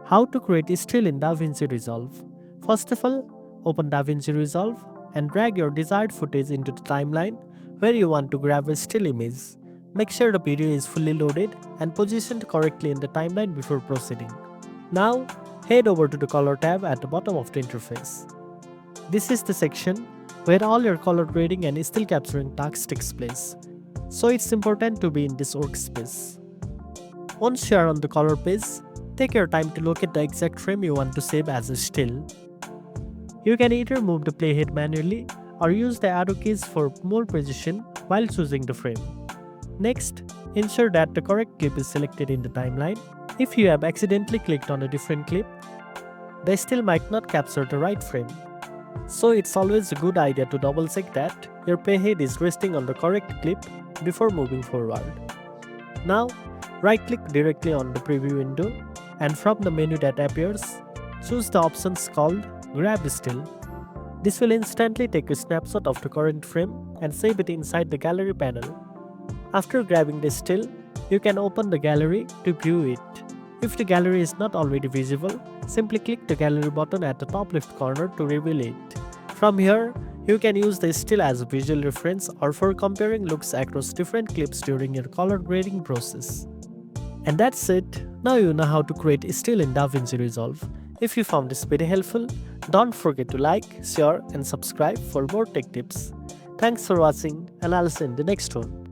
How to create a still in DaVinci Resolve. First of all, open DaVinci Resolve and drag your desired footage into the timeline where you want to grab a still image. Make sure the video is fully loaded and positioned correctly in the timeline before proceeding. Now, head over to the Color tab at the bottom of the interface. This is the section where all your color grading and still capturing tasks takes place, so it's important to be in this workspace. Once you are on the color page, take your time to locate the exact frame you want to save as a still. You can either move the playhead manually or use the arrow keys for more precision while choosing the frame. Next, ensure that the correct clip is selected in the timeline. If you have accidentally clicked on a different clip, they still might not capture the right frame. So it's always a good idea to double check that your playhead is resting on the correct clip before moving forward. Now, right click directly on the preview window and from the menu that appears, choose the options called Grab Still. This will instantly take a snapshot of the current frame and save it inside the gallery panel. After grabbing the still, you can open the gallery to view it. If the gallery is not already visible, simply click the gallery button at the top left corner to reveal it. From here, you can use the still as a visual reference or for comparing looks across different clips during your color grading process. And that's it. Now you know how to create a still in DaVinci Resolve. If you found this video helpful, don't forget to like, share and subscribe for more tech tips. Thanks for watching and I'll see you in the next one.